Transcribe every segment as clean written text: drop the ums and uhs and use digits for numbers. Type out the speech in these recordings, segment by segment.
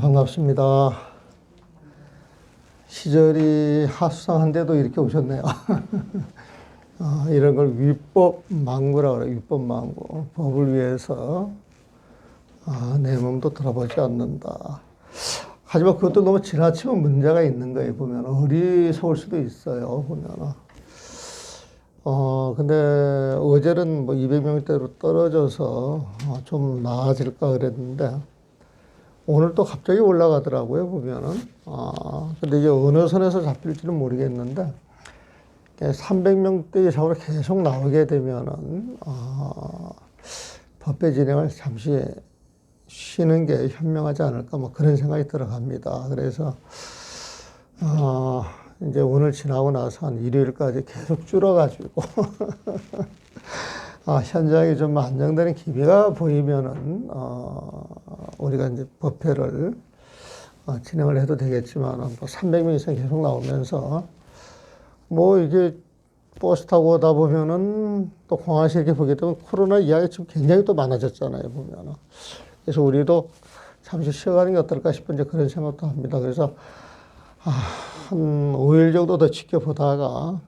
반갑습니다. 시절이 하수상한데도 이렇게 오셨네요. 이런 걸 위법망구라고 그래요. 위법망구. 법을 위해서 내 몸도 돌아보지 않는다. 하지만 그것도 너무 지나치면 문제가 있는 거예요. 보면 어리석을 수도 있어요. 보면. 근데 어제는 뭐 200명대로 떨어져서 좀 나아질까 그랬는데 오늘 또 갑자기 올라가더라고요, 보면은. 근데 이게 어느 선에서 잡힐지는 모르겠는데, 300명대 이상으로 계속 나오게 되면은, 법회 진행을 잠시 쉬는 게 현명하지 않을까, 뭐 그런 생각이 들어갑니다. 그래서, 이제 오늘 지나고 나서 한 일요일까지 계속 줄어가지고, 현장이 좀 안정되는 기미가 보이면은, 우리가 이제 법회를 진행을 해도 되겠지만, 뭐 300명 이상 계속 나오면서, 뭐 이게 버스 타고 오다 보면은 또 공항에서 이렇게 보게 되면 코로나 이야기 지금 굉장히 또 많아졌잖아요, 보면은. 그래서 우리도 잠시 쉬어가는 게 어떨까 싶은 이제 그런 생각도 합니다. 그래서, 한 5일 정도 더 지켜보다가,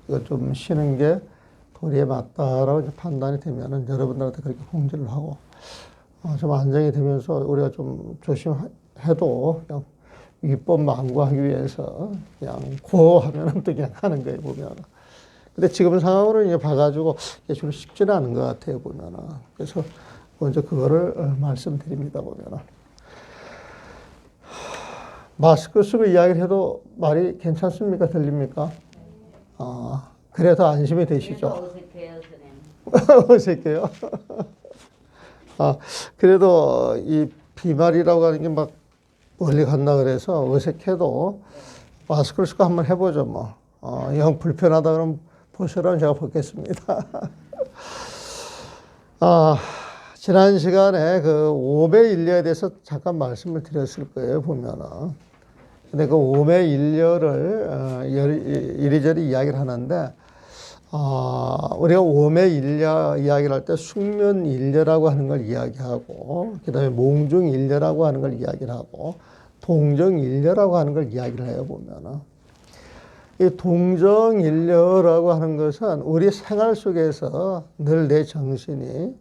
이거 좀 쉬는 게 도리에 맞다라고 판단이 되면은 여러분들한테 그렇게 공지를 하고, 좀 안정이 되면서 우리가 좀 조심해도 그냥 위법 망구하기 위해서 그냥 고하면은 또 그냥 하는 거예요, 보면은. 근데 지금 상황으로 이제 봐가지고 좀 쉽지는 않은 것 같아요, 보면은. 그래서 먼저 그거를 말씀드립니다, 보면은. 마스크 쓰고 이야기를 해도 말이 괜찮습니까? 들립니까? 그래도 안심이 되시죠? 어색해요. 그래도 이 비말이라고 하는 게 막 멀리 간다 그래서 어색해도 마스크를 쓰고 한번 해보죠, 뭐. 영 불편하다 그러면 보시라면 제가 벗겠습니다. 지난 시간에 그 5매 인려에 대해서 잠깐 말씀을 드렸을 거예요, 보면은. 근데 그 5매 인려를 이리저리 이야기를 하는데, 우리가 5매 인려 이야기를 할 때 숙면 인려라고 하는 걸 이야기하고, 그 다음에 몽중 인려라고 하는 걸 이야기를 하고, 동정 인려라고 하는 걸 이야기를 해요, 보면은. 이 동정 인려라고 하는 것은 우리 생활 속에서 늘 내 정신이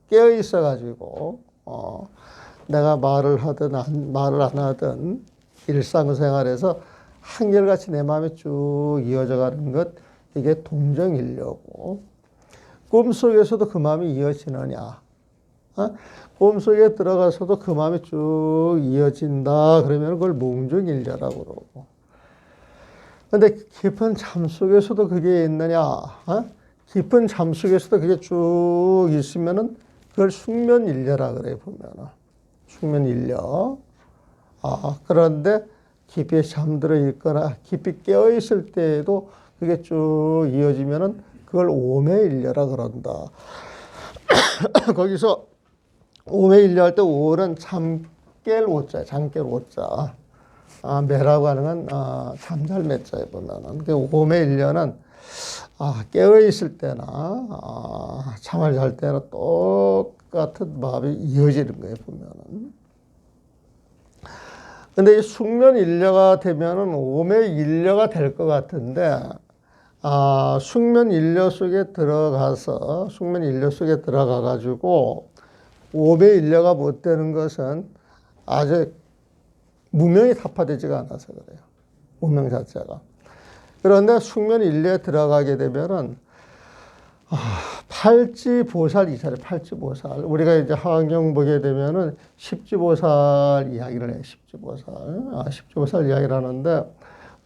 깨어 있어 가지고, 내가 말을 하든 말을 안 하든 일상생활에서 한결같이 내 마음에 쭉 이어져 가는 것, 이게 동정인려고. 꿈속에서도 그 마음이 이어지느냐. 꿈속에 들어가서도 그 마음이 쭉 이어진다. 그러면 그걸 몽중인려라고 그러고. 근데 깊은 잠 속에서도 그게 있느냐. 깊은 잠 속에서도 그게 쭉 있으면은 그걸 숙면인려라 그래요, 보면은. 숙면인려. 그런데 깊이 잠들어 있거나 깊이 깨어 있을 때에도 그게 쭉 이어지면은 그걸 오매일려라 그런다. 거기서 오매일려 할 때 오는 잠깰 오자, 잠깰 오자. 매라고 하는 건 잠잘 매자에 보면은 그 오매일려는 깨어 있을 때나 잠을 잘 때나 똑같은 마음이 이어지는 거예요, 보면은. 근데 이 숙면인려가 되면은 오매일려가 될 것 같은데, 숙면인려 속에 들어가서, 숙면인려 속에 들어가가지고, 오매일려가 못 되는 것은 아직 무명이 타파되지가 않아서 그래요. 무명 자체가. 그런데 숙면인려에 들어가게 되면은, 팔지보살 이사를 팔지보살. 우리가 이제 하경 보게 되면은 십지보살 이야기를 해요. 십지보살. 십지보살 이야기를 하는데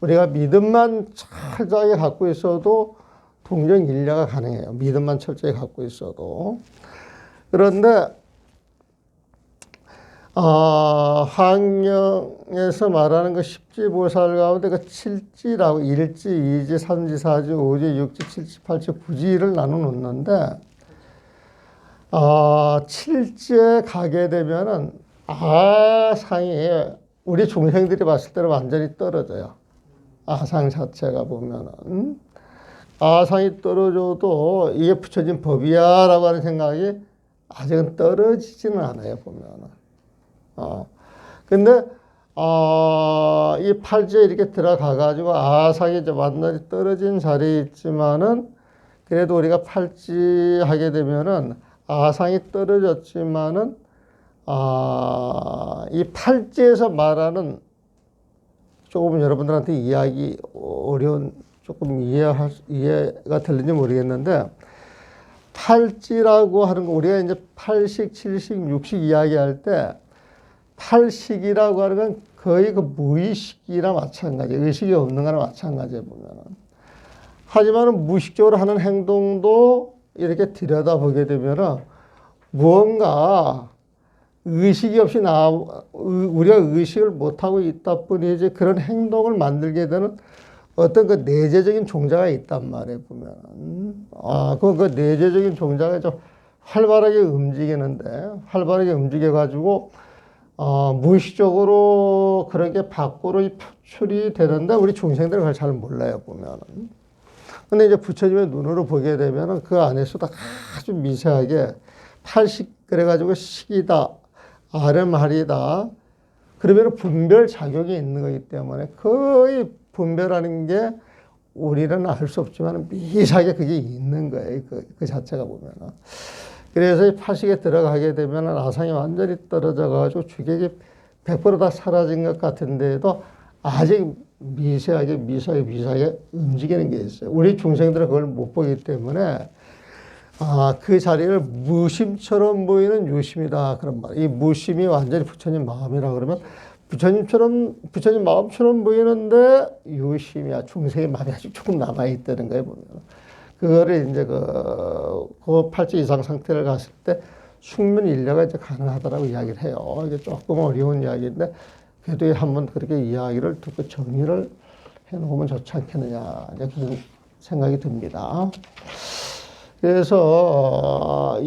우리가 믿음만 철저하게 갖고 있어도 동정인려가 가능해요. 믿음만 철저히 갖고 있어도. 그런데 하경에서 말하는 그 십지보살 가운데 그 칠지라고 일지, 이지, 삼지, 사지, 오지, 육지, 칠지, 팔지, 구지를 나눠 놓는데 칠지에 가게 되면은 아상이 우리 중생들이 봤을 때는 완전히 떨어져요. 아상 자체가 보면은 아상이 떨어져도 이게 붙여진 법이야라고 하는 생각이 아직은 떨어지지는 않아요, 보면은. 근데 이 팔지에 이렇게 들어가 가지고 아상이 이제 완전히 떨어진 자리에 있지만은 그래도 우리가 팔지 하게 되면은 아상이 떨어졌지만은 이 팔지에서 말하는 조금 여러분들한테 이해하기 어려운 조금 이해가 될는지 모르겠는데 팔지라고 하는 거 우리가 이제 8식, 7식, 6식 이야기할 때 8식이라고 하는 건 거의 그 무의식이나 마찬가지, 의식이 없는 거나 마찬가지에 보면은. 하지만 무의식적으로 하는 행동도 이렇게 들여다보게 되면은 무언가 의식이 없이 우리가 의식을 못하고 있다 뿐이지 그런 행동을 만들게 되는 어떤 그 내재적인 종자가 있단 말이에요, 보면. 그 내재적인 종자가 좀 활발하게 움직이는데, 활발하게 움직여가지고, 무의식적으로 그런 게 밖으로 표출이 되는데, 우리 중생들은 그걸 잘 몰라요, 보면은. 근데 이제 부처님의 눈으로 보게 되면은 그 안에서도 아주 미세하게 팔식, 그래가지고 식이다, 아름하리다, 그러면 분별 작용이 있는 거기 때문에 거의 분별하는 게 우리는 알 수 없지만 미세하게 그게 있는 거예요. 그 자체가 보면은. 그래서 이 팔식에 들어가게 되면 아상이 완전히 떨어져 가지고 주객이 100%다 사라진 것 같은데도 아직 미세하게 움직이는 게 있어요. 우리 중생들은 그걸 못 보기 때문에 그 자리를 무심처럼 보이는 유심이다. 그런 말. 이 무심이 완전히 부처님 마음이라 그러면 부처님 마음처럼 보이는데 유심이야. 중생의 마음이 아직 조금 남아있다는 거예요, 보면. 그거를 이제 그 팔찌 이상 상태를 갔을 때 숙면 일려가 이제 가능하다라고 이야기를 해요. 이게 조금 어려운 이야기인데, 그래도 한번 그렇게 이야기를 듣고 정리를 해 놓으면 좋지 않겠느냐. 이제 그런 생각이 듭니다. 그래서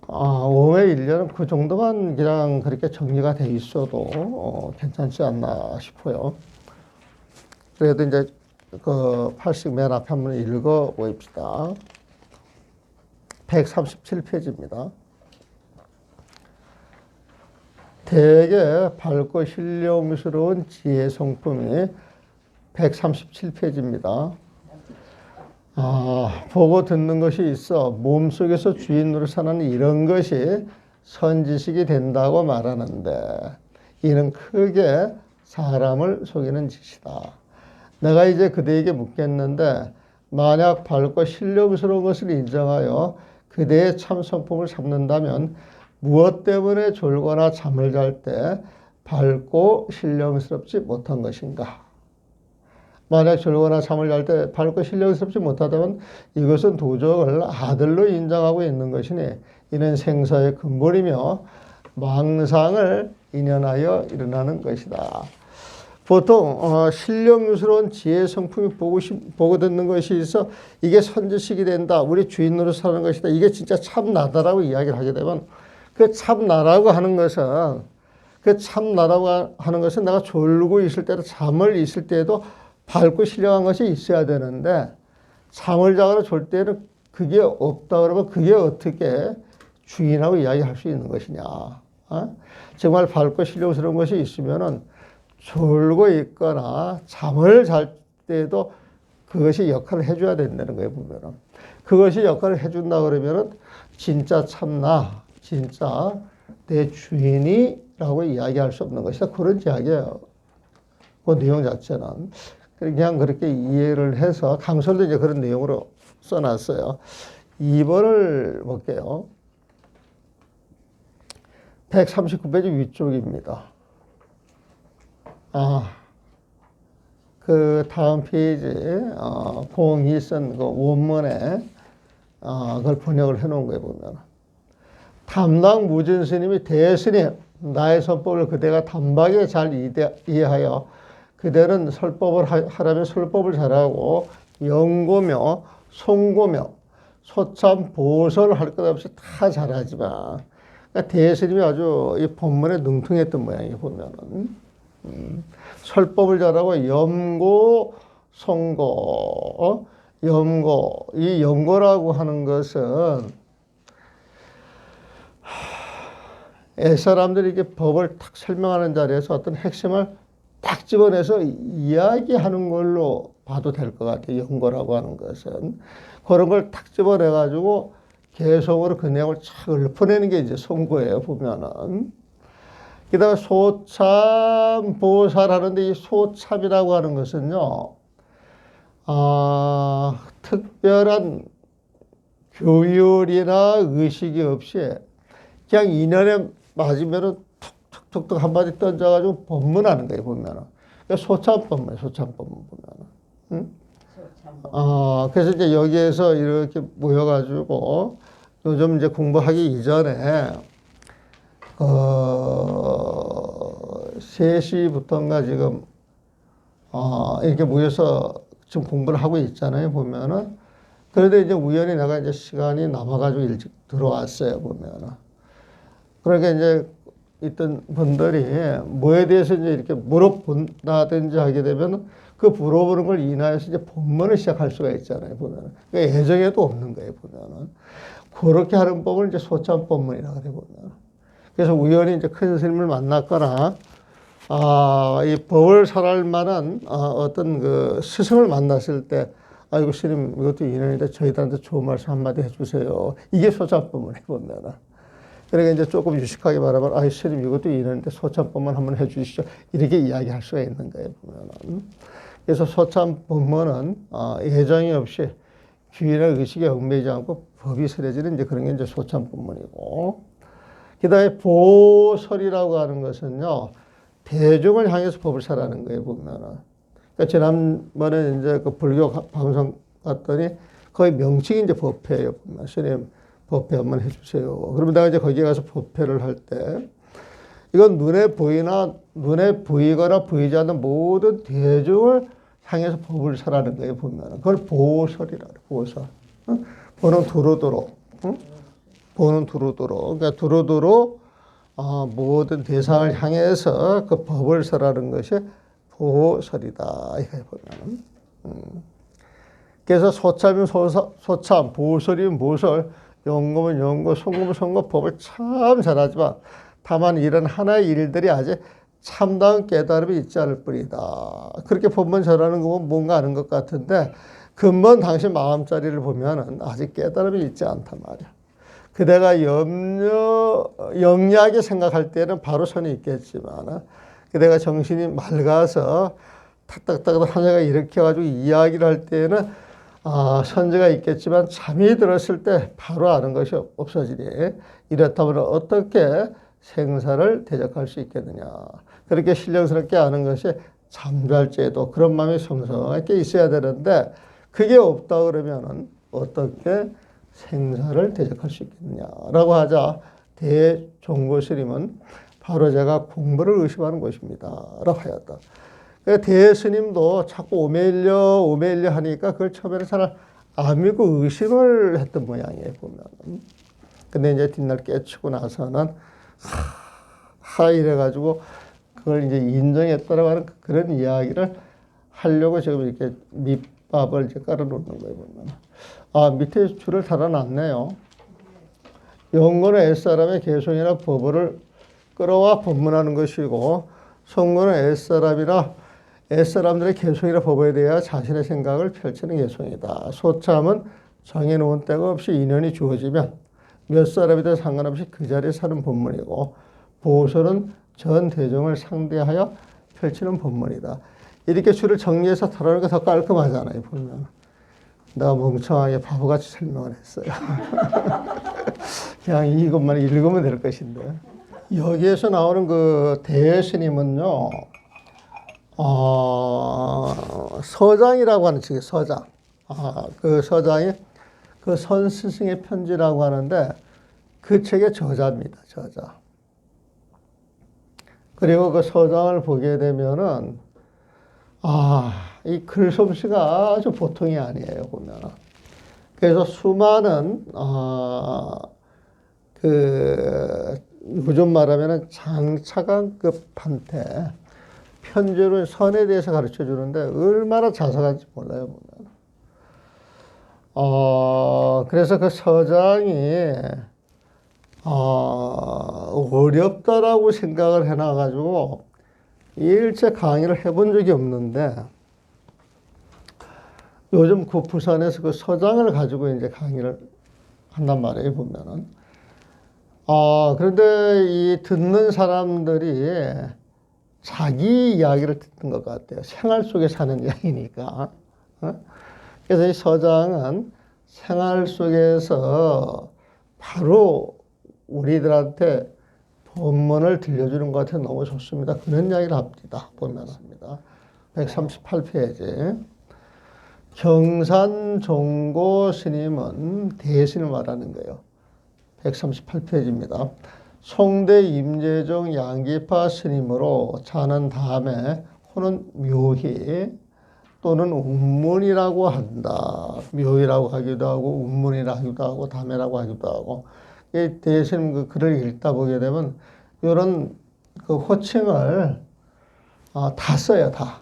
오의 일련은 그 정도만 그냥 그렇게 정리가 돼 있어도 괜찮지 않나 싶어요. 그래도 이제 그 80 맨 앞에 한번 읽어 봅시다. 137페이지입니다. 되게 밝고 신령스러운 지혜 성품이 137페이지입니다. 보고 듣는 것이 있어 몸속에서 주인 노릇하는 이런 것이 선지식이 된다고 말하는데 이는 크게 사람을 속이는 짓이다. 내가 이제 그대에게 묻겠는데 만약 밝고 신령스러운 것을 인정하여 그대의 참 성품을 삼는다면 무엇 때문에 졸거나 잠을 잘 때 밝고 신령스럽지 못한 것인가? 만약 졸거나 잠을 잘 때 밝고 신령스럽지 못하다면 이것은 도적을 아들로 인정하고 있는 것이니 이는 생사의 근본이며 망상을 인연하여 일어나는 것이다. 보통 신령스러운 지혜 성품이 보고 듣는 것이 있어 이게 선지식이 된다. 우리 주인으로 사는 것이다. 이게 진짜 참나다라고 이야기를 하게 되면 그 참나라고 하는 것은 내가 졸고 있을 때도 잠을 있을 때도 밝고 신령한 것이 있어야 되는데 잠을 자거나 졸 때는 그게 없다 그러면 그게 어떻게 주인하고 이야기할 수 있는 것이냐. 정말 밝고 신령스러운 것이 있으면은 졸고 있거나 잠을 잘 때도 그것이 역할을 해줘야 된다는 거예요, 보면은. 그것이 역할을 해준다 그러면은 진짜 참나, 진짜 내 주인이라고 이야기할 수 없는 것이다. 그런 이야기예요. 그 내용 자체는. 그냥 그렇게 이해를 해서 강설도 이제 그런 내용으로 써놨어요. 2번을 볼게요. 139페이지 위쪽입니다. 그 다음 페이지 02 쓴 그 원문에 그걸 번역을 해놓은 거예요, 보면. 담당 무진 스님이 대스님, 나의 선법을 그대가 단박에 잘 이해하여 그대는 설법을 하라면 설법을 잘하고 영고며 송고며 소참 보설을 할 것 없이 다 잘하지만 그러니까 대스님이 아주 이 본문에 능통했던 모양이에요, 보면은. 설법을 잘하고 염고, 송고, 염고. 이 염고라고 하는 것은 사람들이 이렇게 법을 탁 설명하는 자리에서 어떤 핵심을 딱 집어내서 이야기하는 걸로 봐도 될 것 같아요. 연고라고 하는 것은. 그런 걸 탁 집어내가지고 개성으로 그 내용을 착 읊어내는 게 이제 송고예요, 보면은. 그 다음에 소참, 보살 하는데 이 소참이라고 하는 것은요, 특별한 교율이나 의식이 없이 그냥 인연에 맞으면은 툭툭툭툭 한마디 던져가지고 법문하는 거예요, 보면은. 소참법문, 소참법문 보면은. 응? 그래서 이제 여기에서 이렇게 모여가지고 요즘 이제 공부하기 이전에, 3시부터인가 지금, 이렇게 모여서 지금 공부를 하고 있잖아요, 보면은. 그래도 이제 우연히 내가 이제 시간이 남아가지고 일찍 들어왔어요, 보면은. 그러니까 이제 있던 분들이 뭐에 대해서 이제 이렇게 물어본다든지 하게 되면 그 물어보는 걸 인하여서 이제 본문을 시작할 수가 있잖아요, 보면은. 그러니까 예정에도 없는 거예요, 보면은. 그렇게 하는 법을 이제 소참법문이라고 그래, 보면. 그래서 우연히 이제 큰 스님을 만났거나, 이 법을 설할 만한, 어떤 그 스승을 만났을 때, 아이고, 스님, 이것도 인연인데 저희들한테 좋은 말씀 한마디 해주세요. 이게 소참법문에 보면은. 그러니까 이제 조금 유식하게 말하면, 아이, 스님, 이것도 인연인데 소참법문 한번 해주시죠. 이렇게 이야기할 수가 있는 거예요, 보면은. 그래서 소참법문은, 예정이 없이 귀나 의식에 얽매이지 않고 법이 설해지는 이제 그런 게 이제 소참법문이고. 그 다음에 보설이라고 하는 것은요, 대중을 향해서 법을 설하는 거예요, 보면은. 그러니까 지난번에 이제 그 불교 방송 갔더니 거의 명칭이 이제 법회예요. 보면. 스님, 법회 한번 해주세요. 그러면 내가 이제 거기에 가서 법회를 할 때, 이건 눈에 보이거나 보이지 않는 모든 대중을 향해서 법을 설하는 거예요, 보면. 그걸 보설이라 그래, 보설. 보는 두루두루. 보는 두루두루. 그러니까 두루두루 모든 대상을 향해서 그 법을 설하는 것이 보설이다. 이거 보면은. 그래서 소참이면 소참, 보설이면 보설, 연고면 연고, 송고면 송고, 법을 참 잘하지만 다만 이런 하나의 일들이 아직 참다운 깨달음이 있지 않을 뿐이다. 그렇게 법문 전하는 거 보면 뭔가 아는 것 같은데 근본 당신 마음자리를 보면은 아직 깨달음이 있지 않단 말이야. 그대가 영리하게 생각할 때는 바로 선이 있겠지만 그대가 정신이 맑아서 탁탁탁 하나가 일으켜가지고 이야기를 할 때는 선지가 있겠지만 잠이 들었을 때 바로 아는 것이 없어지니 이렇다면 어떻게 생사를 대적할 수 있겠느냐. 그렇게 신령스럽게 아는 것이 잠잘죄도 그런 마음이 성성하게 있어야 되는데 그게 없다 그러면은 어떻게 생사를 대적할 수 있겠느냐라고 하자 대종고스님은 바로 제가 공부를 의심하는 것입니다. 라고 하였다. 대스님도 자꾸 오메일려 하니까 그걸 처음에는 잘 안 믿고 의심을 했던 모양이에요, 보면. 근데 이제 뒷날 깨치고 나서는 이래가지고 그걸 이제 인정했다라고 하는 그런 이야기를 하려고 지금 이렇게 밑밥을 이제 깔아놓는 거예요, 보면. 밑에 줄을 달아놨네요. 연고는 옛사람의 개성이나 법어를 끌어와 법문하는 것이고, 송고는 옛사람들의 개성이나 법에 대하여 자신의 생각을 펼치는 개성이다. 소참은 정해놓은 때가 없이 인연이 주어지면 몇 사람이든 상관없이 그 자리에 사는 법문이고, 보설은 전 대중을 상대하여 펼치는 법문이다. 이렇게 줄을 정리해서 다루는 게 더 깔끔하잖아요, 보면. 내가 멍청하게 바보같이 설명을 했어요. 그냥 이것만 읽으면 될 것인데. 여기에서 나오는 그 대스님은요, 서장이라고 하는 책이에요, 서장. 그 서장이 그 선스승의 편지라고 하는데 그 책의 저자입니다, 저자. 그리고 그 서장을 보게 되면은, 이 글솜씨가 아주 보통이 아니에요, 보면은. 그래서 수많은, 요즘 말하면은 장차관급한테 편지로 선에 대해서 가르쳐 주는데 얼마나 자상한지 몰라요, 보면. 그래서 그 서장이 어렵다라고 생각을 해놔가지고 일체 강의를 해본 적이 없는데 요즘 그 부산에서 그 서장을 가지고 이제 강의를 한단 말이에요, 보면은. 그런데 이 듣는 사람들이 자기 이야기를 듣는 것 같아요. 생활 속에 사는 이야기니까. 그래서 이 서장은 생활 속에서 바로 우리들한테 본문을 들려주는 것 같아서 너무 좋습니다. 그런 이야기를 합니다. 보면은. 138페이지. 경산종고 스님은 대신을 말하는 거예요. 138페이지입니다. 송대 임재정 양기파 스님으로 자는 다음에 호는 묘희 또는 운문이라고 한다. 묘희라고 하기도 하고 운문이라고 하기도 하고 담해라고 하기도 하고. 대신 그 글을 읽다 보게 되면 이런 그 호칭을 다 써요, 다.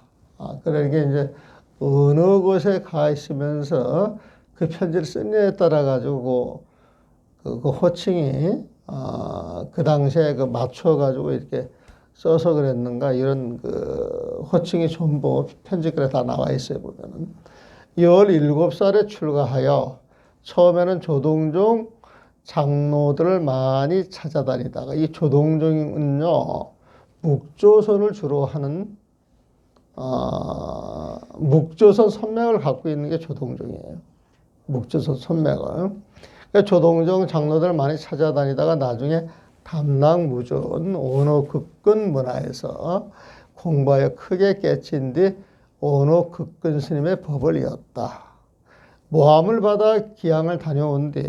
그러니까 이제 어느 곳에 가 있으면서 그 편지를 썼냐에 따라 가지고 그 호칭이 그 당시에 그 맞춰 가지고 이렇게 써서 그랬는가 이런 그 호칭이 전부 편지글에 다 나와 있어요, 보면은. 17살에 출가하여 처음에는 조동종 장로들을 많이 찾아다니다가 이 조동종은요 묵조선을 주로 하는 묵조선 선맥을 갖고 있는 게 조동종이에요. 묵조선 선맥을. 그러니까 조동종 장로들을 많이 찾아다니다가 나중에 담락무존 원호극근 문화에서 공부하여 크게 깨친 뒤 원호극근 스님의 법을 이었다. 모함을 받아 기양을 다녀온 뒤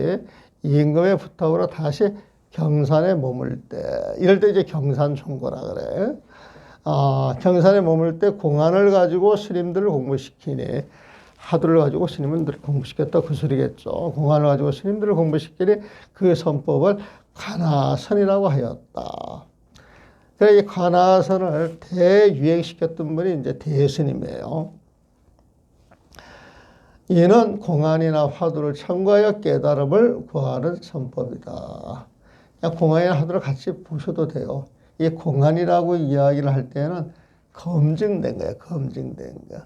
임금의 부탁으로 다시 경산에 머물 때, 이럴 때 이제 경산종고라 그래. 경산에 머물 때 공안을 가지고 스님들을 공부시키니 하두를 가지고 스님들을 공부시켰다 그 소리겠죠. 공안을 가지고 스님들을 공부시키니 그 선법을 관아선이라고 하였다. 그래서 이 관아선을 대유행시켰던 분이 이제 대스님이에요. 이는 공안이나 화두를 참고하여 깨달음을 구하는 선법이다. 그냥 공안이나 화두를 같이 보셔도 돼요. 이 공안이라고 이야기를 할 때는 검증된 거예요. 검증된 거.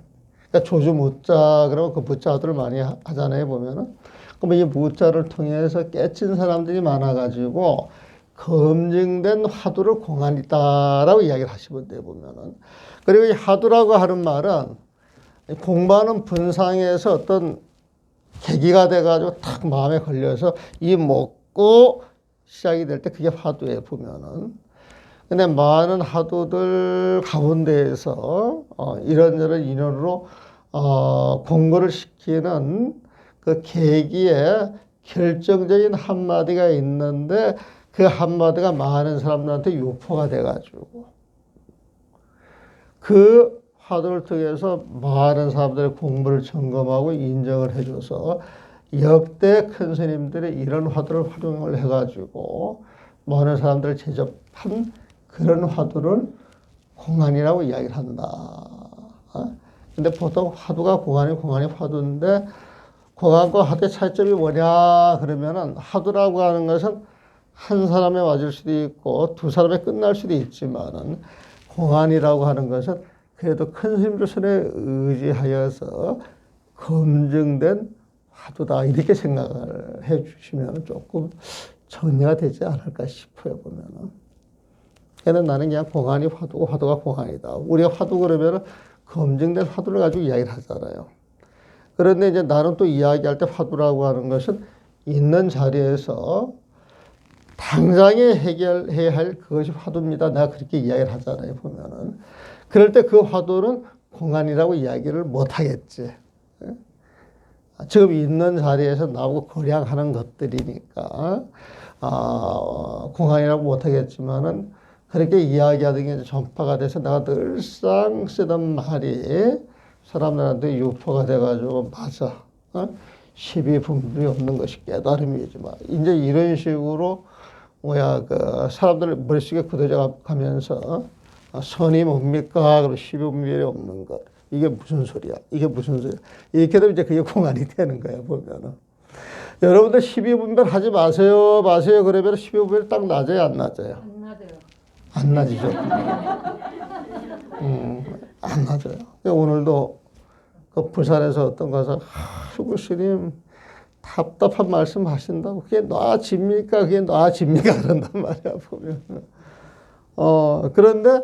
그러니까 조주 무자 그러면 그 무자들을 많이 하잖아요. 보면은. 그러면 이 무자를 통해서 깨친 사람들이 많아가지고 검증된 화두를 공안이다라고 이야기를 하시면 돼요. 보면은. 그리고 이 화두라고 하는 말은 공부하는 분상에서 어떤 계기가 돼가지고 탁 마음에 걸려서 이 먹고 시작이 될 때 그게 화두에 보면은. 근데 많은 화두들 가운데에서 이런저런 인연으로 공부를 시키는 그 계기에 결정적인 한마디가 있는데 그 한마디가 많은 사람들한테 유포가 돼가지고 그 화두를 통해서 많은 사람들의 공부를 점검하고 인정을 해줘서 역대 큰 스님들이 이런 화두를 활용을 해가지고 많은 사람들을 제접한 그런 화두를 공안이라고 이야기를 한다. 근데 보통 화두가 공안이 화두인데 공안과 화두의 차이점이 뭐냐 그러면은 화두라고 하는 것은 한 사람에 맞을 수도 있고 두 사람에 끝날 수도 있지만은 공안이라고 하는 것은 그래도 큰 스님들 손에 의지하여서 검증된 화두다 이렇게 생각을 해 주시면 조금 정리가 되지 않을까 싶어요. 보면은. 걔는 나는 그냥 공안이 화두고 화두가 공안이다. 우리가 화두 그러면 검증된 화두를 가지고 이야기를 하잖아요. 그런데 이제 나는 또 이야기할 때 화두라고 하는 것은 있는 자리에서 당장에 해결해야 할 그것이 화두입니다. 내가 그렇게 이야기를 하잖아요. 보면은. 그럴 때 그 화두는 공안이라고 이야기를 못 하겠지. 지금 있는 자리에서 나보고 거량하는 것들이니까, 공안이라고 못 하겠지만은 그렇게 이야기하던 게 전파가 돼서 내가 늘상 쓰던 말이 사람들한테 유포가 돼가지고 맞아. 시비분별이 없는 것이 깨달음이지만 이제 이런 식으로 그 사람들 머릿속에 굳어져 가면서 선이 뭡니까? 그리고 시비분별이 없는 것. 이게 무슨 소리야? 이게 무슨 소리야? 이렇게 되면 이제 그게 공안이 되는 거야, 보면은. 여러분들 12분별 하지 마세요. 그러면 12분별 딱 낮아요, 안 낮아요? 안 맞아요. 안 낮이죠. 안 낮아요. 오늘도 그 부산에서 어떤 가서 그 스님 답답한 말씀 하신다고 그게 놔집니까? 그런단 말이야, 보면. 그런데,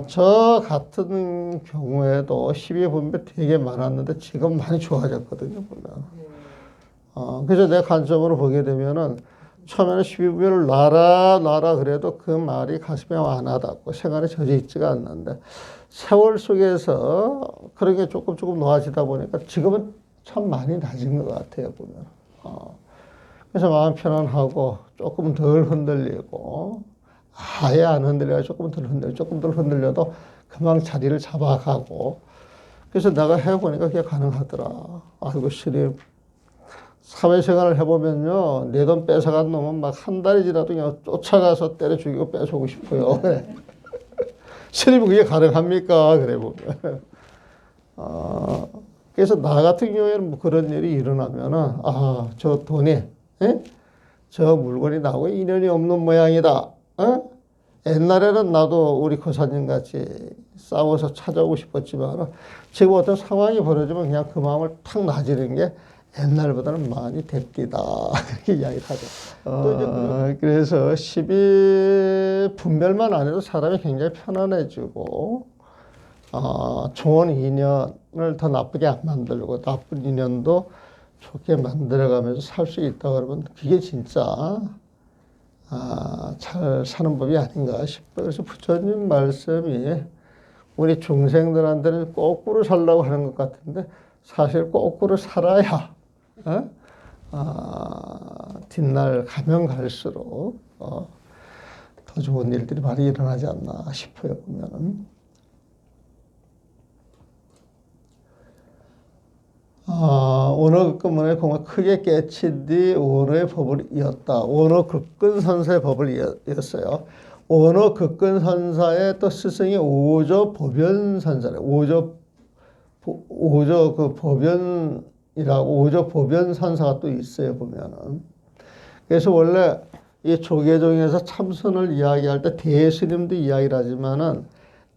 저 같은 경우에도 12분별 되게 많았는데 지금 많이 좋아졌거든요, 보면. 그래서 내 관점으로 보게 되면은 처음에는 12분별을 놔라 그래도 그 말이 가슴에 와닿았고 생활에 젖어 있지가 않는데 세월 속에서 그런 게 조금 놓아지다 보니까 지금은 참 많이 낮은 것 같아요, 보면. 그래서 마음 편안하고 조금 덜 흔들리고 아예 안 흔들려요. 조금 덜 흔들려도 금방 자리를 잡아가고 그래서 내가 해보니까 그게 가능하더라. 아이고 스님 사회생활을 해보면요 내 돈 뺏어간 놈은 막 한 달이 지나도 그냥 쫓아가서 때려 죽이고 뺏어오고 싶어요. 스님 그게 가능합니까? 그래 보면. 그래서 나 같은 경우에는 뭐 그런 일이 일어나면은 저 돈이 저 물건이 나하고 인연이 없는 모양이다. 옛날에는 나도 우리 고사님 같이 싸워서 찾아오고 싶었지만 지금 어떤 상황이 벌어지면 그냥 그 마음을 탁 놔지는 게 옛날보다는 많이 됩디다. 그렇게 이야기를 하죠. 그래서 12분별만 안 해도 사람이 굉장히 편안해지고 좋은 인연을 더 나쁘게 안 만들고 나쁜 인연도 좋게 만들어가면서 살 수 있다 그러면 그게 진짜 잘 사는 법이 아닌가 싶어요. 그래서 부처님 말씀이 우리 중생들한테는 거꾸로 살라고 하는 것 같은데 사실 거꾸로 살아야 뒷날 가면 갈수록 더 좋은 일들이 많이 일어나지 않나 싶어요. 보면은. 원어 극근문의 공을 크게 깨친 뒤 원어의 법을 이었다. 원어 극근선사의 법을 이었어요. 원어 극근선사의 또 스승이 오조 보변선사래. 오조 그 보변이라고 오조 보변선사가 또 있어요, 보면은. 그래서 원래 이 조계종에서 참선을 이야기할 때 대스님도 이야기를 하지만은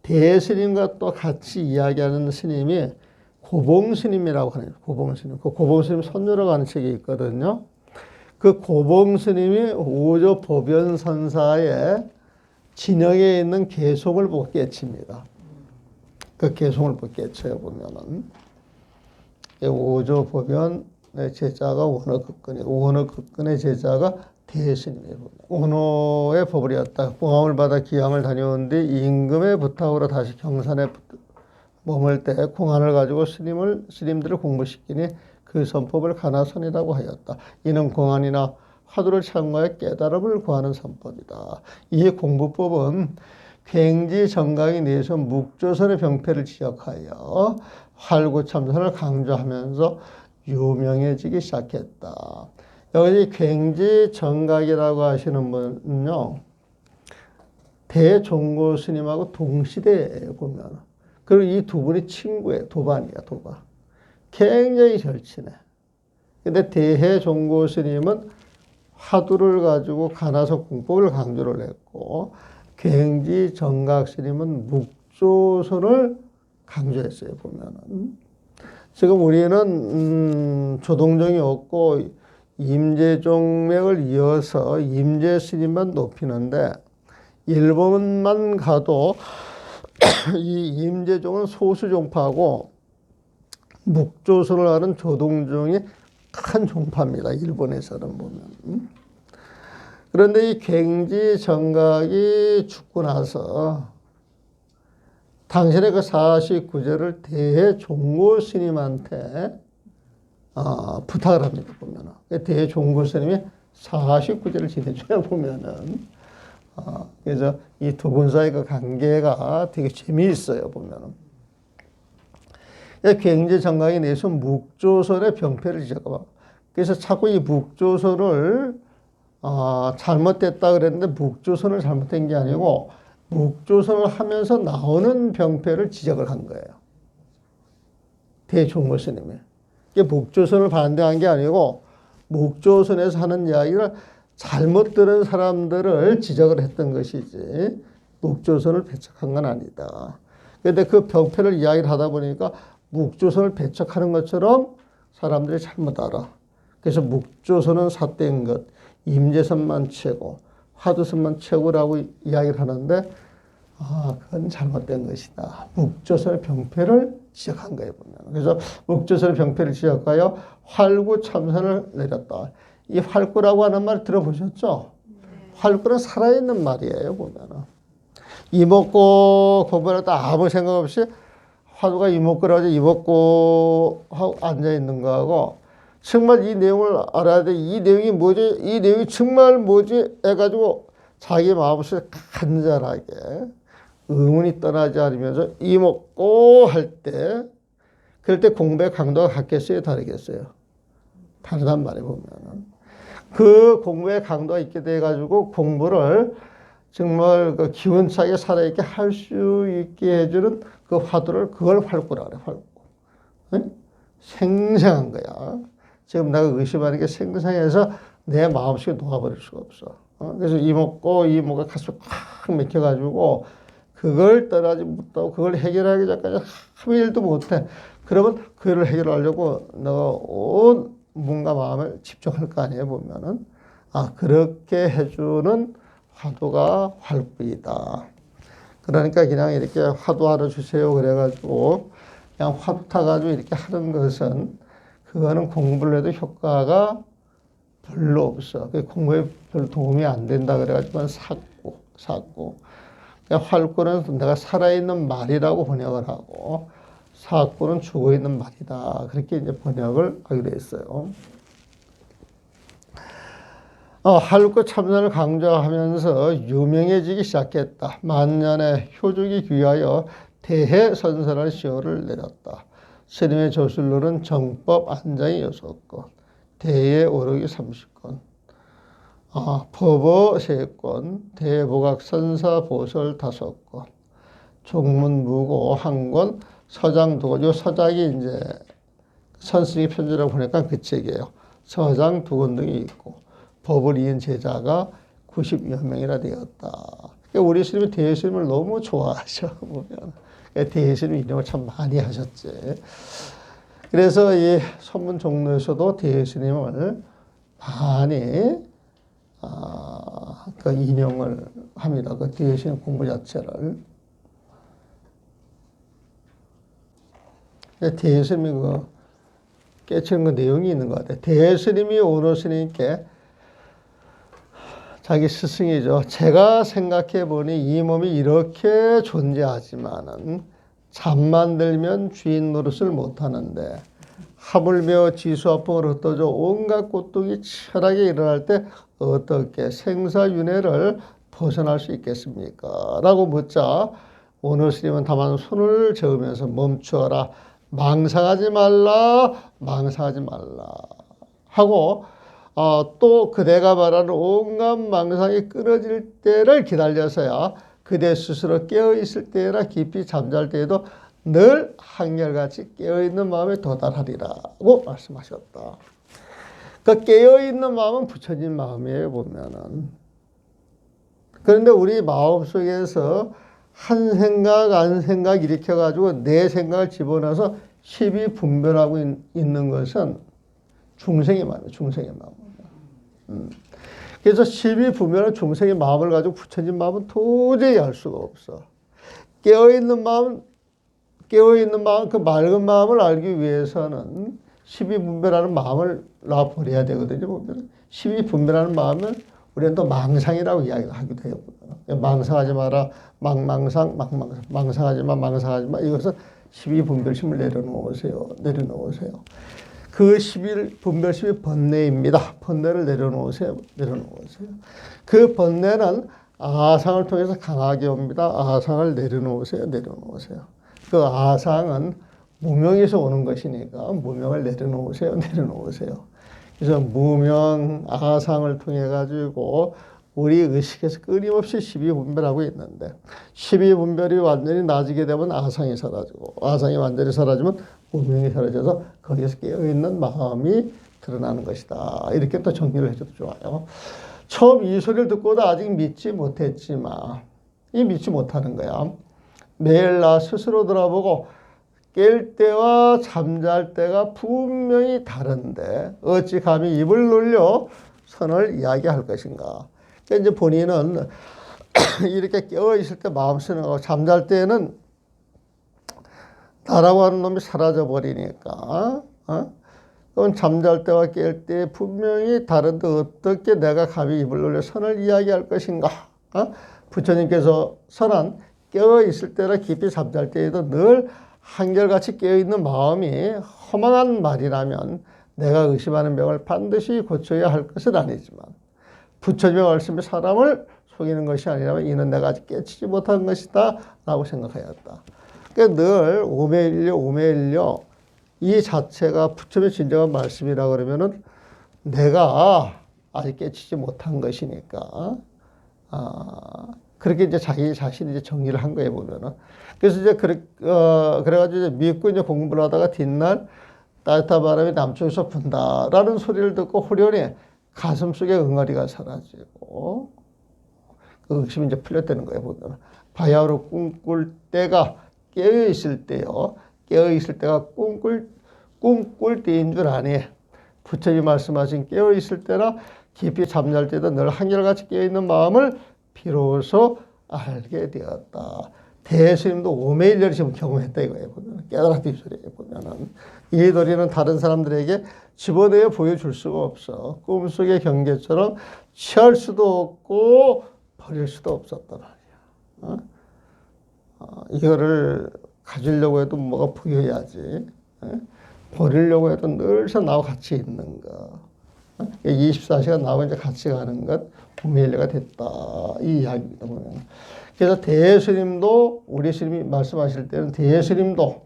대스님과 또 같이 이야기하는 스님이 고봉스님이라고 하는 고봉스님. 그 고봉스님 선녀라고 하는 책이 있거든요. 그 고봉스님이 오조 보변선사의 진영에 있는 개송을 보고 깨칩니다. 그 개송을 보고 깨쳐요, 보면은. 오조 보변의 제자가 원어극근이고, 원어극근의 제자가 대스님이에요. 원어의 법을이었다. 공함을 받아 기양을 다녀온 뒤 임금의 부탁으로 다시 경산에 머물 때 공안을 가지고 스님들을 공부시키니 그 선법을 가나선이라고 하였다. 이는 공안이나 화두를 참고해 깨달음을 구하는 선법이다. 이 공부법은 괭지 정강이 내서 묵조선의 병폐를 지적하여 활구참선을 강조하면서 유명해지기 시작했다. 여기 괭지 정각이라고 하시는 분은요, 대종고 스님하고 동시대에 보면 그리고 이 두 분이 친구예요. 도반이야, 도반. 굉장히 절친해. 근데 대해종고 스님은 화두를 가지고 가나서 공법을 강조를 했고, 괭지 정각 스님은 묵조선을 강조했어요, 보면은. 지금 우리는 조동종이 없고, 임재종맥을 이어서 임재 스님만 높이는데, 일본만 가도 이 임재종은 소수종파고 묵조선을 하는 조동종이 큰 종파입니다. 일본에서는 보면. 그런데 이 괭지 정각이 죽고 나서 당신의 그 49절을 대종고 스님한테 부탁을 합니다. 보면은. 대종고 스님이 49절을 지내줘야 보면은. 그래서 이 두 분 사이 그 관계가 되게 재미있어요, 보면은. 괭지 정강이 내서 묵조선의 병폐를 지적하고, 그래서 자꾸 이 묵조선을, 잘못됐다 그랬는데 묵조선을 잘못된 게 아니고, 묵조선을 하면서 나오는 병폐를 지적을 한 거예요. 대종고 스님이. 이게 목조선을 반대한 게 아니고 목조선에서 하는 이야기를 잘못 들은 사람들을 지적을 했던 것이지 목조선을 배척한 건 아니다. 그런데 그 병폐를 이야기를 하다 보니까 목조선을 배척하는 것처럼 사람들이 잘못 알아. 그래서 목조선은 삿된 것, 임재선만 최고, 화두선만 최고라고 이야기를 하는데 그건 잘못된 것이다. 목조선의 병폐를 지적한 거예요, 보면. 그래서 목조선의 병폐를 지적하여 활구 참선을 내렸다. 이 활구라고 하는 말 들어보셨죠? 활구는 살아있는 말이에요, 보면은. 이목고 공부할 때 아무 생각 없이 화두가 이목구라고 이목고 하고 앉아있는 거하고 정말 이 내용을 알아야 돼. 이 내용이 뭐지? 이 내용이 정말 뭐지? 해가지고 자기 마음속에 간절하게 의문이 떠나지 않으면서 이목고 할 때 그럴 때 공부의 강도가 같겠어요? 다르겠어요? 다르단 말이에요, 보면은. 그 공부의 강도가 있게 돼가지고 공부를 정말 그 기운차게 살아있게 할 수 있게 해주는 그 화두를 그걸 활구라 그래, 활구. 응? 생생한 거야. 지금 내가 의심하는 게 생생해서 내 마음속에 녹아버릴 수가 없어. 그래서 이목고 이목가 가슴에 콱 맥혀가지고 그걸 떠나지 못하고 그걸 해결하기 전까지 아무 일도 못해. 그러면 그걸 해결하려고 너가 온 몸과 마음을 집중할 거 아니에요, 보면은. 그렇게 해주는 화두가 활구이다. 그러니까 그냥 이렇게 화두 하나 주세요. 그래가지고 그냥 화두 타가지고 이렇게 하는 것은 그거는 공부를 해도 효과가 별로 없어. 공부에 별 도움이 안 된다. 그래가지고 삭고. 그러니까 활구는 내가 살아있는 말이라고 번역을 하고 사구는 죽어있는 말이다. 그렇게 이제 번역을 하기로 했어요. 활구 참선을 강조하면서 유명해지기 시작했다. 만년의 효주기 귀하여 대해선선할 시호를 내렸다. 스님의 조술로는 정법 안장이 6건, 대의 오르기 30건, 법어 3건, 대보각선사 보설 5건, 종문무고 1권, 서장 2권. 요 서장이 이제 선스님이 편지라고 보니까 그 책이에요. 서장 2권 등이 있고 법을 이은 제자가 90여 명이나 되었다. 우리 스님이 대스님을 너무 좋아하셔 보면. 대스님 이름을 참 많이 하셨지. 그래서 이 선문 종로에서도 대스님을 많이 그 인용을 합니다. 그 대스님 공부 자체를. 대스님이 그 깨치는 그 내용이 있는 것 같아요. 대스님이 오노 스님께 자기 스승이죠. 제가 생각해 보니 이 몸이 이렇게 존재하지만은 잠만 들면 주인 노릇을 못하는데 하물며 지수아풍을 흩어져 온갖 고통이 치열하게 일어날 때 어떻게 생사윤회를 벗어날 수 있겠습니까? 라고 묻자 오노 스님은 다만 손을 저으면서 멈추어라. 망상하지 말라. 하고 또 그대가 말하는 온갖 망상이 끊어질 때를 기다려서야 그대 스스로 깨어있을 때나 깊이 잠잘 때에도 늘 한결같이 깨어있는 마음에 도달하리라고 말씀하셨다. 그 깨어있는 마음은 부처님 마음이에요, 보면은. 그런데 우리 마음속에서 한 생각, 안 생각 일으켜가지고 내 생각을 집어넣어서 십이 분별하고 있는 것은 중생의 마음이에요, 중생의 마음. 그래서 십이분별은 중생의 마음을 가지고 부처님 마음은 도저히 알 수가 없어. 깨어있는 마음, 그 맑은 마음을 알기 위해서는 십이분별하는 마음을 놔버려야 되거든요. 보면 십이분별하는 마음은 우리는 또 망상이라고 이야기하기도 해요. 망상하지 마라, 망상하지 마. 이것은 십이분별심을 내려놓으세요. 그 11분별심이 번뇌입니다. 번뇌를 내려놓으세요. 그 번뇌는 아상을 통해서 강하게 옵니다. 아상을 내려놓으세요. 그 아상은 무명에서 오는 것이니까 무명을 내려놓으세요. 그래서 무명, 아상을 통해 가지고 우리 의식에서 끊임없이 12분별하고 있는데 12분별이 완전히 나지게 되면 아상이 사라지고 아상이 완전히 사라지면 무명이 사라져서 거기에서 깨어있는 마음이 드러나는 것이다. 이렇게 또 정리를 해줘도 좋아요. 처음 이 소리를 듣고도 아직 믿지 못했지만 이 믿지 못하는 거야. 매일 나 스스로 돌아보고 깰 때와 잠잘 때가 분명히 다른데 어찌 감히 입을 놀려 선을 이야기할 것인가. 그러니까 이제 본인은 이렇게 깨어있을 때 마음 쓰는 거고 잠잘 때는 나라고 하는 놈이 사라져 버리니까 그럼 잠잘 때와 깰 때 분명히 다른데 어떻게 내가 감히 입을 놀려 선을 이야기할 것인가. 부처님께서 선한 깨어있을 때나 깊이 잠잘 때에도 늘 한결같이 깨어있는 마음이 허망한 말이라면 내가 의심하는 병을 반드시 고쳐야 할 것은 아니지만 부처님의 말씀이 사람을 속이는 것이 아니라면 이는 내가 아직 깨치지 못한 것이다 라고 생각하였다. 그러니까 늘 오매일려 오매일려 이 자체가 부처님의 진정한 말씀이라 그러면은 내가 아직 깨치지 못한 것이니까 그렇게 이제 자기 자신이 이제 정리를 한 거예요 보면은. 그래서 이제 그래가지고 이제 믿고 이제 공부를 하다가 뒷날 따뜻한 바람이 남쪽에서 분다라는 소리를 듣고 후련히 가슴 속에 응어리가 사라지고 그 의심이 이제 풀렸다는 거예요 보면. 바야흐로 꿈꿀 때가 깨어 있을 때요. 깨어 있을 때가 꿈꿀 때인 줄 아니. 부처님 말씀하신 깨어 있을 때나 깊이 잠잘 때도 늘 한결같이 깨어 있는 마음을 비로소 알게 되었다. 대스님도 오매일렬이 지금 경험했다 이거예요 보면. 깨달았다 이 소리예요 보면은. 이 도리는 다른 사람들에게 집어내어 보여줄 수가 없어. 꿈속의 경계처럼 취할 수도 없고 버릴 수도 없었단 말이야. 이거를 가지려고 해도 뭐가 보여야지. 버리려고 해도 늘상 나와 같이 있는 거. 24시간 나와 이제 같이 가는 것 오매일례가 됐다. 이 이야기입니다. 보면. 그래서 대스님도 우리 스님이 말씀하실 때는 대스님도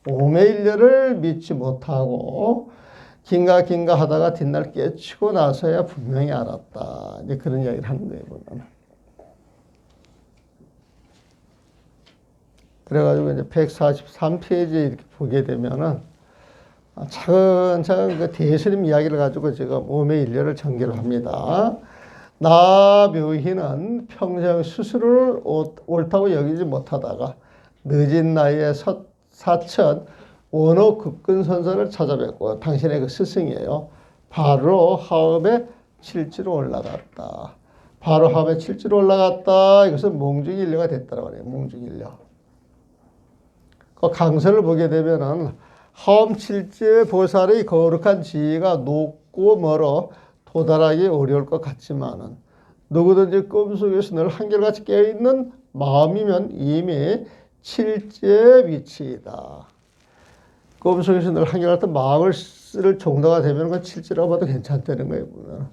오매일례를 믿지 못하고 긴가 하다가 뒷날 깨치고 나서야 분명히 알았다. 이제 그런 이야기를 하는 거예요. 보면. 그래가지고 이제 143페이지에 이렇게 보게 되면은 차근차근 그 대스님 이야기를 가지고 지금 오매일례를 전개를 합니다. 나 묘희는 평생 스스로를 옳다고 여기지 못하다가 늦은 나이에 사천 원호 급근선선을 찾아뵙고 당신의 그 스승이에요. 바로 하업의 칠지로 올라갔다. 바로 하업의 칠지로 올라갔다. 이것은 몽중일려가 됐다고 해요. 몽중일려. 그 강서를 보게 되면은 하엄칠제 보살의 거룩한 지위가 높고 멀어 도달하기 어려울 것 같지만은 누구든지 꿈속에서 늘 한결같이 깨어있는 마음이면 이미 칠제의 위치이다. 꿈속에서 늘 한결같은 마음을 쓸 정도가 되면 그건 칠제라고 봐도 괜찮다는 거예요. 보면.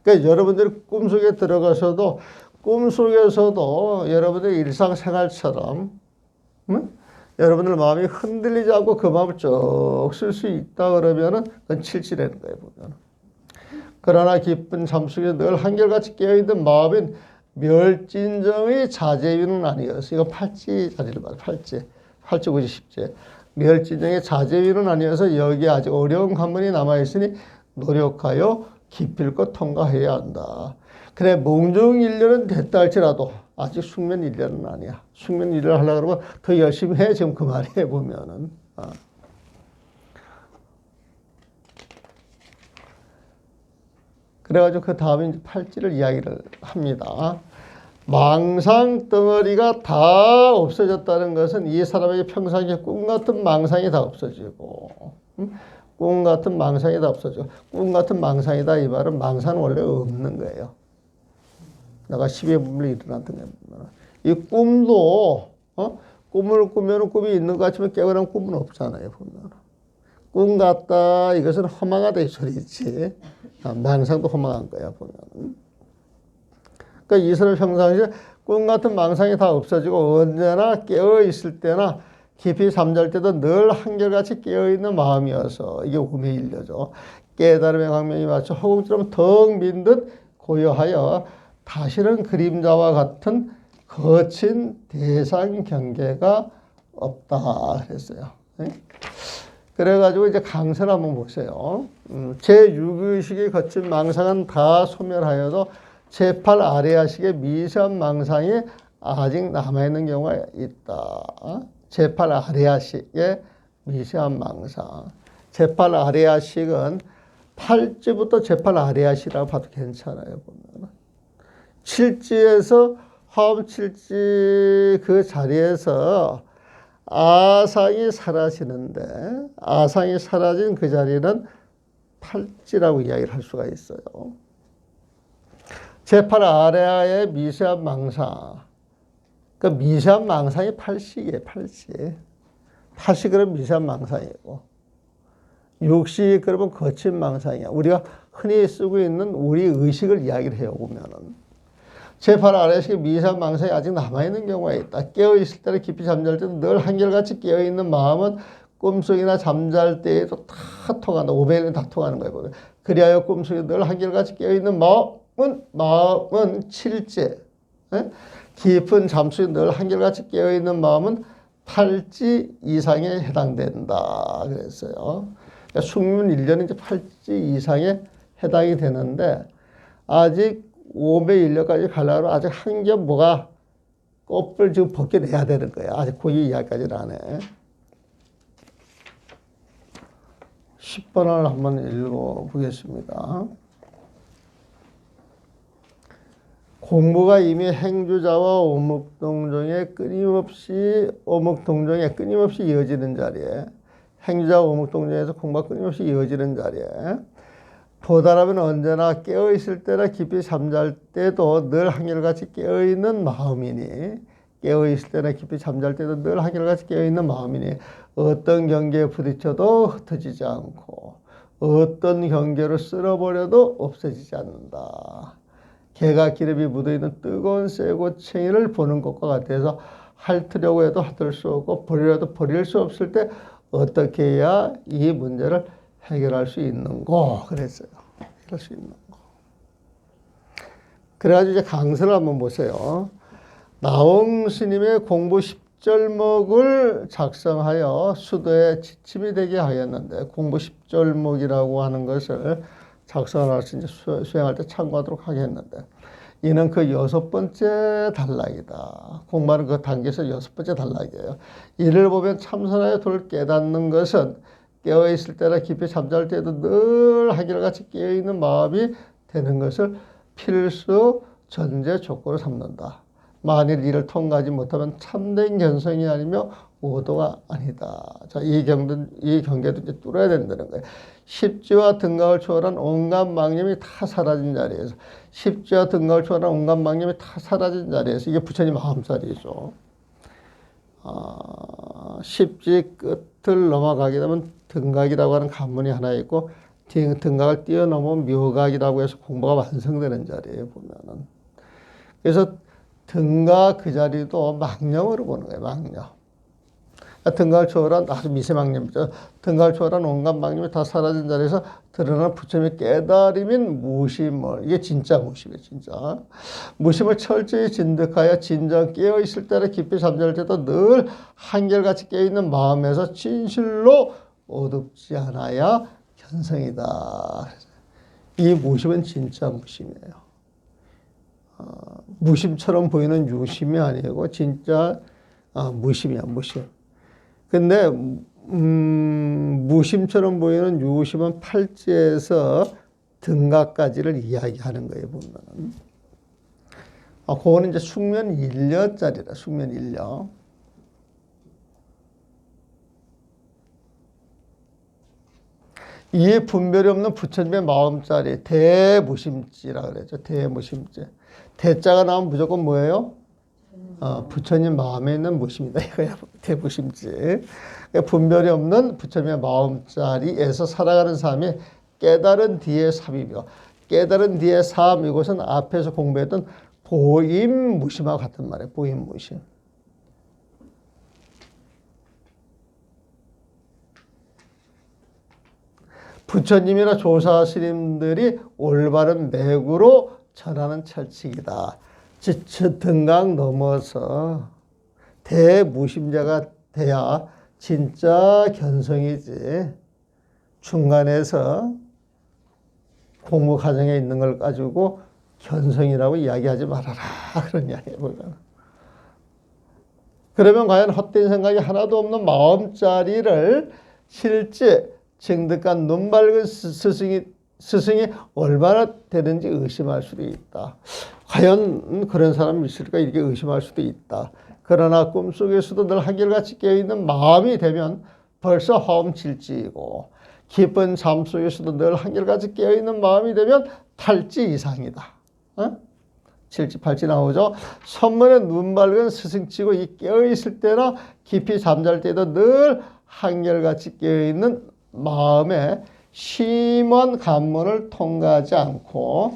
그러니까 여러분들이 꿈속에 들어가서도 꿈속에서도 여러분들의 일상생활처럼 여러분들 마음이 흔들리지 않고 그 마음을 쭉 쓸 수 있다 그러면은 그건 칠지라는 거예요, 보면. 그러나 깊은 잠속에 늘 한결같이 깨어있는 마음인 멸진정의 자제위는 아니었어. 이거 팔지 자리를 봐. 팔지 9지 10제. 멸진정의 자제위는 아니어서 여기에 아직 어려운 관문이 남아있으니 노력하여 기필코 통과해야 한다. 그래, 몽중일려는 됐다 할지라도 아직 숙면일려는 아니야. 숙면일려를 하려고 그러면 더 열심히 해. 지금 그 말이에요, 보면은. 그래가지고 그 다음에 이제 팔찌를 이야기를 합니다. 망상 덩어리가 다 없어졌다는 것은 이 사람에게 평상시에 꿈 같은 망상이 다 없어지고, 꿈 같은 망상이 다 없어지고, 꿈 같은 망상이다 이 말은 망상은 원래 없는 거예요. 내가 10의 분을 일어났던 거야. 이 꿈도, 꿈을 꾸면 꿈이 있는 것 같지만 깨어난 꿈은 없잖아요, 보면. 꿈 같다, 이것은 허망하다, 이 소리지. 망상도 허망한 거야, 보면. 그러니까 이 사람 평상시에 꿈 같은 망상이 다 없어지고 언제나 깨어있을 때나 깊이 잠잘 때도 늘 한결같이 깨어있는 마음이어서 이게 오매일려죠. 깨달음의 광명이 맞춰 허공처럼 덩 민 듯 고요하여 다시는 그림자와 같은 거친 대상 경계가 없다 그랬어요. 그래가지고 이제 강설 한번 보세요. 제6의식이 거친 망상은 다 소멸하여도 제8 아레아식의 미세한 망상이 아직 남아있는 경우가 있다. 제8 아레아식의 미세한 망상. 제8 아레아식은 8지부터 제8 아레아식이라고 봐도 괜찮아요. 보면 7지에서 화엄 7지 그 자리에서 아상이 사라지는데 아상이 사라진 그 자리는 8지라고 이야기를 할 수가 있어요. 제8 아레아의 미세한 망상. 그 미세한 망상이 8식이에요. 8식. 8식 그러면 미세한 망상이고 6식 그러면 거친 망상이야. 우리가 흔히 쓰고 있는 우리 의식을 이야기를 해요. 보면은. 제8 아레아식의 미세한 망상이 아직 남아있는 경우가 있다. 깨어있을 때나 깊이 잠잘 때도 늘 한결같이 깨어있는 마음은 꿈속이나 잠잘 때에도 다 통한다. 500일은 다 통하는 거예요. 그리하여 꿈속에 늘 한결같이 깨어있는 마음은 7제. 깊은 잠속에 늘 한결같이 깨어있는 마음은 8지 이상에 해당된다. 그랬어요. 그러니까 숙면 1년은 이제 8지 이상에 해당이 되는데 아직 500일년까지 가려면 아직 한 겹 뭐가 껍을 지금 벗겨내야 되는 거야. 아직 그 이야기까지는 안 해. 10번을 한번 읽어보겠습니다. 공부가 이미 행주자와 오목동정에 끊임없이 이어지는 자리에 행주자와 오목동정에서 공부가 끊임없이 이어지는 자리에 보다라면 언제나 깨어있을 때나 깊이 잠잘 때도 늘 한결같이 깨어있는 마음이니 깨어있을 때나 깊이 잠잘 때도 늘 한결같이 깨어있는 마음이니 어떤 경계에 부딪혀도 흩어지지 않고 어떤 경계로 쓸어버려도 없어지지 않는다. 개가 기름이 묻어있는 뜨거운 쇠고챙이를 보는 것과 같아서 핥으려고 해도 핥을 수 없고 버리려도 버릴 수 없을 때 어떻게 해야 이 문제를 해결할 수 있는고 그랬어요. 해결할 수 있는고. 그래가지고 이제 강서를 한번 보세요. 나홍 스님의 공부 10절목을 작성하여 수도에 지침이 되게 하였는데 공부 10절목이라고 하는 것을 작성을 이제 수행할 때 참고하도록 하겠는데 이는 그 6번째 단락이다. 공부하는 그 단계에서 6번째 단락이에요. 이를 보면 참선하여 도를 깨닫는 것은 깨어있을 때나 깊이 잠잘 때도 늘 한결같이 깨어있는 마음이 되는 것을 필수 전제 조건으로 삼는다. 만일 이를 통과하지 못하면 참된 견성이 아니며 오도가 아니다. 자, 이 경계도 이제 뚫어야 된다는 거예요. 십지와 등각을 초월한 온갖 망념이 다 사라진 자리에서 십지와 등각을 초월한 온갖 망념이 다 사라진 자리에서 이게 부처님 마음자리죠. 십지 끝을 넘어가게 되면 등각이라고 하는 관문이 하나 있고 등각을 뛰어넘으면 묘각이라고 해서 공부가 완성되는 자리에 보면은 그래서 등각 그 자리도 망념으로 보는 거예요. 망념. 등각을 초월한 아주 미세망념이죠. 등각을 초월한 온갖 망념이 다 사라진 자리에서 드러나는 부처님의 깨달음인 무심을 이게 진짜 무심이에요. 진짜 무심을 철저히 진득하여 진정 깨어있을 때나 깊이 잠잘 때도 늘 한결같이 깨어있는 마음에서 진실로 어둡지 않아야 견성이다. 이 무심은 진짜 무심이에요. 무심처럼 보이는 유심이 아니고 진짜 무심이야. 무심. 근데 무심처럼 보이는 유심은 팔지에서 등각까지를 이야기하는 거예요. 보면은. 그거는 이제 숙면 1려짜리라. 숙면 1려. 이에 분별이 없는 부처님의 마음자리 대무심지라 그랬죠. 대무심지. 대자가 나오면 무조건 뭐예요? 부처님 마음에 있는 무심이다. 이거야. 대무심지. 분별이 없는 부처님의 마음자리에서 살아가는 삶이 깨달은 뒤의 삶이며 깨달은 뒤의 삶 이것은 앞에서 공부했던 보임무심하고 같은 말이에요. 보임무심. 부처님이나 조사 스님들이 올바른 맥으로 전하는 철칙이다. 즉 등각 넘어서 대무심자가 돼야 진짜 견성이지. 중간에서 공부 과정에 있는 걸 가지고 견성이라고 이야기하지 말아라. 그런 이야기 해보면. 그러면 과연 헛된 생각이 하나도 없는 마음자리를 실제 정득한 눈 밝은 스승이 얼마나 되는지 의심할 수도 있다. 과연 그런 사람이 있을까 이렇게 의심할 수도 있다. 그러나 꿈속에서도 늘 한결같이 깨어있는 마음이 되면 벌써 화엄칠지이고 깊은 잠 속에서도 늘 한결같이 깨어있는 마음이 되면 탈지 이상이다. 어? 칠지 팔지 나오죠. 선문에 눈 밝은 스승치고 이 깨어있을 때나 깊이 잠잘 때도 늘 한결같이 깨어있는 마음에 심한 관문을 통과하지 않고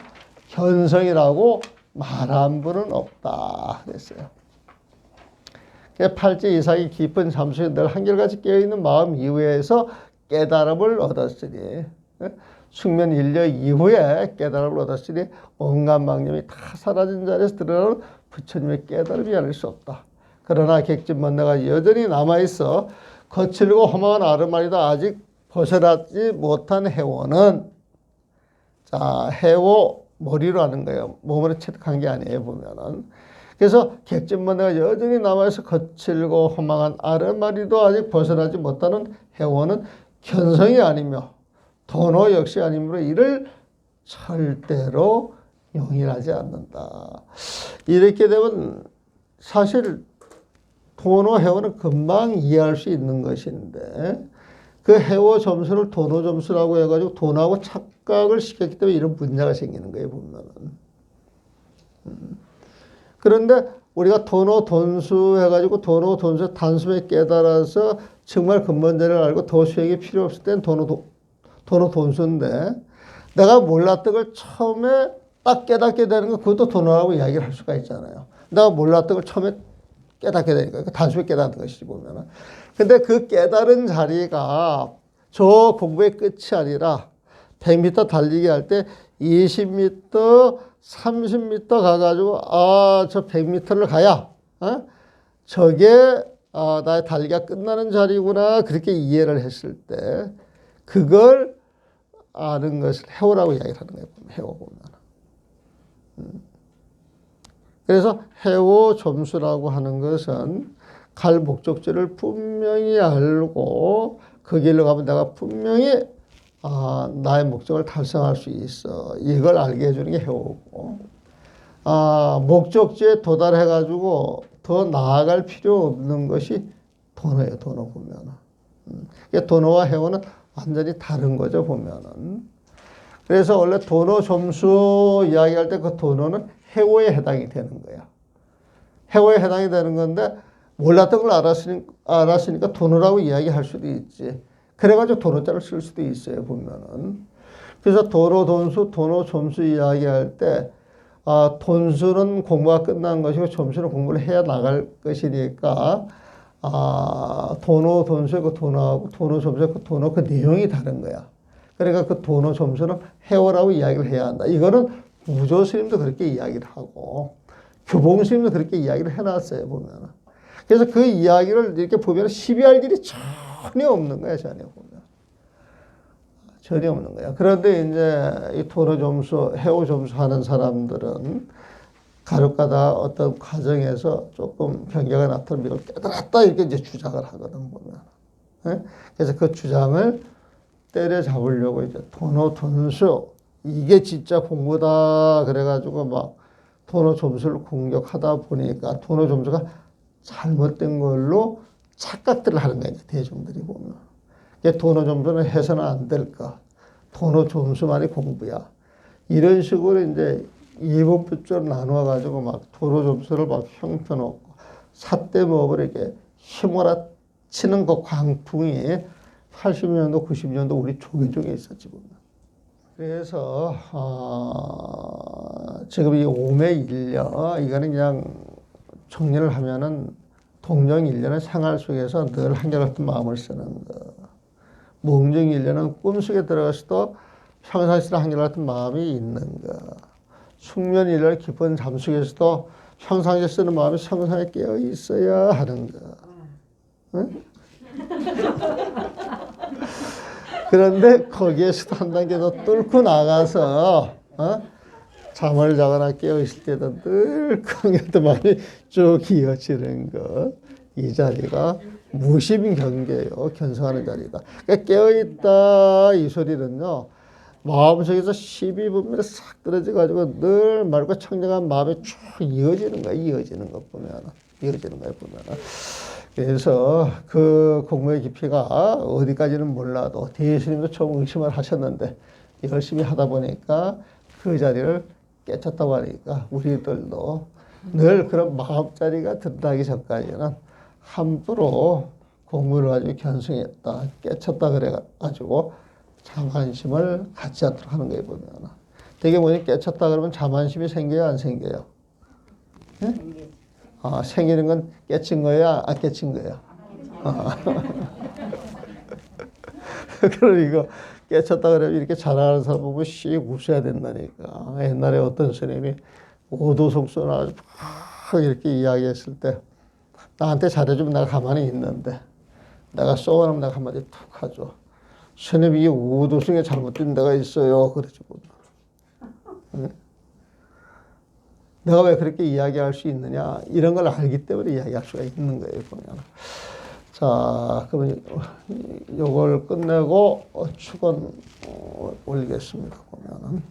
견성이라고 말한 분은 없다 그랬어요. 팔지 이상이 깊은 잠수에 늘 한결같이 깨어있는 마음 이후에서 깨달음을 얻었으니 숙면 일려 이후에 깨달음을 얻었으니 온갖 망념이 다 사라진 자리에서 드러나는 부처님의 깨달음이 아닐 수 없다. 그러나 객진먼내가 여전히 남아있어 거칠고 험한 아르마리도 아직 벗어나지 못한 해원은, 자, 해워 머리로 하는 거예요. 몸으로 체득한 게 아니에요, 보면은. 그래서 객진먼내가 여전히 남아있어 거칠고 험한 아르마리도 아직 벗어나지 못하는 해원은 견성이 아니며 도노 역시 아니므로 이를 절대로 용인하지 않는다. 이렇게 되면 사실 도노 해원은 금방 이해할 수 있는 것인데 그 해워 점수를 도노 점수라고 해가지고 도노하고 착각을 시켰기 때문에 이런 문제가 생기는 거예요, 보면은. 그런데 우리가 도노 돈수 해가지고 도노 돈수 단숨에 깨달아서 정말 근본자를 알고 더 수행이 필요 없을 땐 도노 돈수인데 내가 몰랐던 걸 처음에 딱 깨닫게 되는 거 그것도 도노라고 이야기를 할 수가 있잖아요. 내가 몰랐던 걸 처음에 깨닫게 되니까 단숨에 깨닫는 것이지 보면은. 근데 그 깨달은 자리가 저 공부의 끝이 아니라 100m 달리기 할 때 20m, 30m 가가지고 저 100m를 가야 저게 나의 달리기가 끝나는 자리구나 그렇게 이해를 했을 때 그걸 아는 것을 해오라고 이야기를 하는 거예요. 해오 보면. 그래서 해오 점수라고 하는 것은 갈 목적지를 분명히 알고 그 길로 가면 내가 분명히 나의 목적을 달성할 수 있어. 이걸 알게 해주는 게 해오고 목적지에 도달해가지고 더 나아갈 필요 없는 것이 도노예요. 도노 보면은. 도노와 해오는 완전히 다른 거죠. 보면은. 그래서 원래 도노 점수 이야기할 때 그 도노는 해오에 해당이 되는 거야. 해오에 해당이 되는 건데 몰랐던 걸 알았으니까 도노라고 이야기할 수도 있지. 그래가지고 도노자를 쓸 수도 있어요. 보면은. 그래서 도노 돈수, 도노 점수 이야기할 때 돈수는 공부가 끝난 것이고 점수는 공부를 해야 나갈 것이니까 도노 돈수의 그 도노하고 도노 점수의 그 도노 그 내용이 다른 거야. 그러니까 그 도노 점수는 해오라고 이야기를 해야 한다. 이거는 무조 스님도 그렇게 이야기를 하고 교봉 스님도 그렇게 이야기를 해놨어요. 보면은. 그래서 그 이야기를 이렇게 보면 시비할 일이 전혀 없는 거야. 전혀 보면. 전혀 없는 거야. 그런데 이제 이 도노 점수, 해오 점수 하는 사람들은 가볍가다 어떤 과정에서 조금 변개가 나타나면 이걸 깨달았다 이렇게 이제 주장을 하거든 보면. 네? 그래서 그 주장을 때려잡으려고 이제 도노 돈수 이게 진짜 공부다 그래가지고 막 도노 점수를 공격하다 보니까 도노 점수가 잘못된 걸로 착각들을 하는 거예요. 대중들이 보면. 도노 점수는 해서는 안 될 것. 도노 점수만이 공부야. 이런 식으로 이제 이분법적으로 나누어가지고 막 도노 점수를 막 형편없고 삿대목을 이렇게 휘몰아치는 그 광풍이 80년도, 90년도 우리 조계 중에 있었지 보면. 그래서 지금 이 오매일려 이거는 그냥 정리를 하면은 동정일려는 생활 속에서 늘 한결같은 마음을 쓰는 거. 몽정일려는 꿈속에 들어가서도 평상시에 한결같은 마음이 있는 거. 숙면일려는 깊은 잠 속에서도 평상시에 쓰는 마음이 성상에 깨어 있어야 하는 거. 응? 그런데 거기에서도 한 단계 더 뚫고 나가서 잠을 자거나 깨어있을 때도 늘 그게 마음이 쭉 이어지는 것. 이 자리가 무심 경계요. 견성하는 자리다. 그러니까 깨어있다 이 소리는요. 마음속에서 12분별에 싹 떨어져가지고 늘 맑고 청정한 마음이 쭉 이어지는 거야. 이어지는 것 보면. 이어지는 거야 보면. 그래서 그 공부의 깊이가 어디까지는 몰라도 대예수님도 처음 의심을 하셨는데 열심히 하다 보니까 그 자리를 깨쳤다고 하니까 우리들도 늘 그런 마음자리가 든다기 전까지는 함부로 공부를 가지고 견성했다, 깨쳤다 그래가지고 자만심을 갖지 않도록 하는 거예요, 보면. 되게 뭐니 깨쳤다 그러면 자만심이 생겨요, 안 생겨요? 네? 생기는 건 깨친 거야, 안 깨친 거야? 그러니까 깨쳤다 그러면 이렇게 잘하는 사람 보고 씩 웃어야 된다니까. 옛날에 어떤 스님이 오도속수나 아주 막 이렇게 이야기했을 때 나한테 잘해주면 내가 가만히 있는데 내가 쏘아놓으면 내가 한마디 툭 하죠. 스님이 이 오도승에 잘못된 데가 있어요. 그러죠. 응? 내가 왜 그렇게 이야기할 수 있느냐. 이런 걸 알기 때문에 이야기할 수가 있는 거예요. 보면. 자, 그러면 요걸 끝내고 축원 올리겠습니다. 보면은.